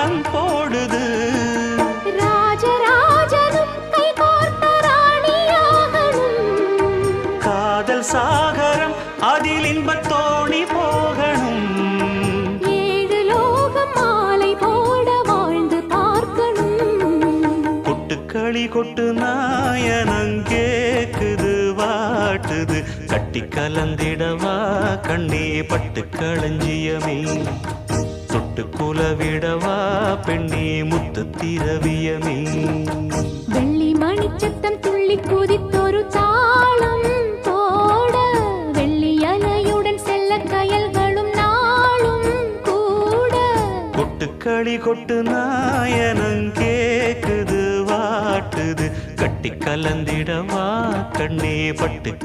தாளம் போடுது. ராஜராஜனும் கை கோர்த்த ராணியாகணும். காதல் சாகரம் அதில் இன்பத் தோணி போகணும். ஏழு லோகம் மாலை போட வாழ்ந்து பார்க்கணும். கொட்டுக்களி கொட்டு நாயனங் கேக்குது வாட்டுது. கட்டி கலந்திடவா கண்ணே பட்டு களஞ்சியமே. தொட்டு குலவிடவா பெண்ணே முத்து திரவியமே. வெள்ளி மணிச்சத்தம் துள்ளி குதித்தொரு தாளம் போட வெள்ளி அலையுடன் செல்ல கயல்களும் நாளும் கூட. கொட்டுக்களி கொட்டு நாயனங் கேக்குது வாட்டுது. கட்டி கலந்திடவா கண்ணே பட்டு